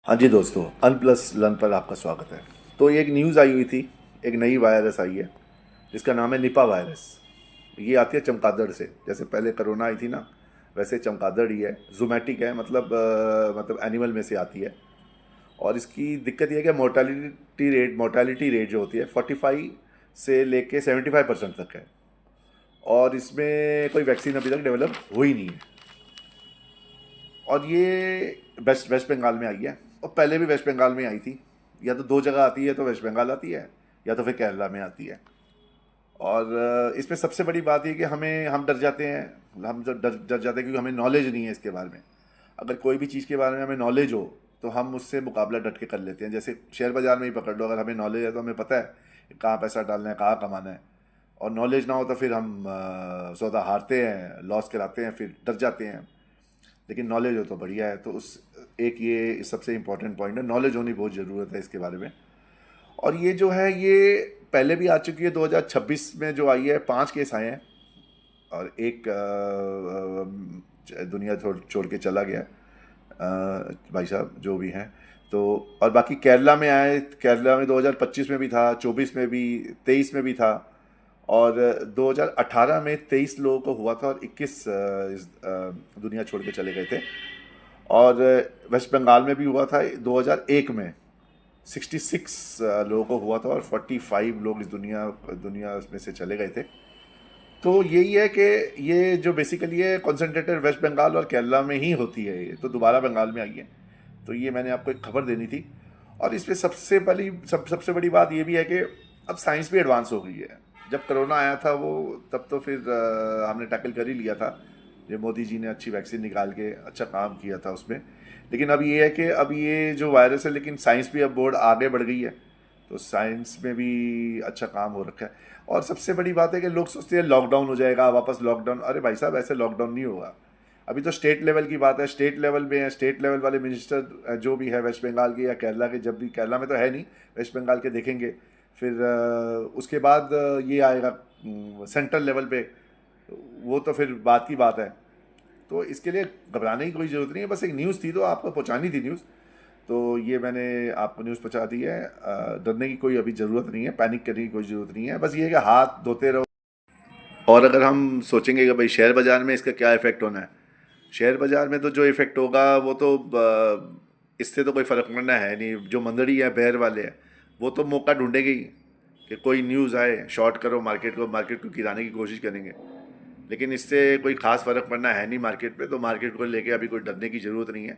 हाँ जी दोस्तों, अनप्लस लन पर आपका स्वागत है। तो ये एक न्यूज़ आई हुई थी, एक नई वायरस आई है जिसका नाम है निपा वायरस। ये आती है चमगादड़ से, जैसे पहले कोरोना आई थी ना, वैसे चमगादड़ ही है। जूमेटिक है, मतलब एनिमल में से आती है। और इसकी दिक्कत ये है कि मोर्टालिटी रेट जो होती है 45 से लेके 75% तक है। और इसमें कोई वैक्सीन अभी तक डेवलप हुई नहीं है। और ये वेस्ट वेस्ट बंगाल में आई है, और पहले भी वेस्ट बंगाल में आई थी। या तो दो जगह आती है, तो वेस्ट बंगाल आती है, या तो फिर केरला में आती है। और इसमें सबसे बड़ी बात ये कि हम डर जाते हैं। हम जब डर जाते हैं क्योंकि हमें नॉलेज नहीं है इसके बारे में। अगर कोई भी चीज़ के बारे में हमें नॉलेज हो तो हम उससे मुकाबला डट के कर लेते हैं। जैसे शेयर बाजार में ही पकड़ लो, अगर हमें नॉलेज है तो हमें पता है कि कहाँ पैसा डालना है, कहाँ कमाना है। और नॉलेज ना हो तो फिर हम सौदा हारते हैं, लॉस कराते हैं, फिर डर जाते हैं। लेकिन नॉलेज हो तो बढ़िया है। तो उस एक ये सबसे इम्पोर्टेंट पॉइंट है, नॉलेज होनी बहुत ज़रूरत है इसके बारे में। और ये जो है ये पहले भी आ चुकी है, 2026 में जो आई है 5 केस आए हैं। और एक दुनिया छोड़ के चला गया, भाई साहब जो भी हैं। तो और बाकी केरला में आए, केरला में 2025 में भी था, 24 में भी, 23 में भी था। और 2018 में 23 लोगों को हुआ था, और 21 दुनिया छोड़ के चले गए थे। और वेस्ट बंगाल में भी हुआ था 2001 में, 66 लोगों को हुआ था, और 45 लोग इस दुनिया दुनिया में से चले गए थे। तो यही है कि ये जो बेसिकली है कॉन्सेंट्रेटेड वेस्ट बंगाल और केरला में ही होती है। ये तो दोबारा बंगाल में आई है। तो ये मैंने आपको एक खबर देनी थी। और इसमें सबसे बड़ी बात ये भी है कि अब साइंस भी एडवांस हो गई है। जब कोरोना आया था वो, तब तो फिर हमने टैकल कर ही लिया था। ये मोदी जी ने अच्छी वैक्सीन निकाल के अच्छा काम किया था उसमें। लेकिन अब ये है कि अब ये जो वायरस है, लेकिन साइंस भी अब बहुत आगे बढ़ गई है। तो साइंस में भी अच्छा काम हो रखा है। और सबसे बड़ी बात है कि लोग सोचते हैं लॉकडाउन हो जाएगा, वापस लॉकडाउन। अरे भाई साहब, ऐसे लॉकडाउन नहीं होगा। अभी तो स्टेट लेवल की बात है, स्टेट लेवल में है। स्टेट लेवल वाले मिनिस्टर जो भी है वेस्ट बंगाल के या केरला के, जब भी केरला में तो है नहीं, वेस्ट बंगाल के देखेंगे। फिर उसके बाद ये आएगा सेंट्रल लेवल पे। वो तो फिर बात की बात है। तो इसके लिए घबराने की कोई ज़रूरत नहीं है। बस एक न्यूज़ थी तो आपको पहुंचानी थी न्यूज़। तो ये मैंने आपको न्यूज़ पहुंचा दी है। डरने की कोई अभी ज़रूरत नहीं है, पैनिक करने की कोई ज़रूरत नहीं है। बस ये है कि हाथ धोते रहो। और अगर हम सोचेंगे कि भाई शेयर बाज़ार में इसका क्या इफ़ेक्ट होना है, शेयर बाज़ार में तो जो इफ़ेक्ट होगा वो तो इससे तो कोई फ़र्क पड़ना है नहीं। जो मंदड़ी है, बेर वाले हैं, वो तो मौका ढूंढेंगे ही कि कोई न्यूज़ आए, शॉर्ट करो मार्केट को गिराने की कोशिश करेंगे। लेकिन इससे कोई ख़ास फ़र्क पड़ना है नहीं मार्केट पे। तो मार्केट को लेके अभी कोई डरने की ज़रूरत नहीं है।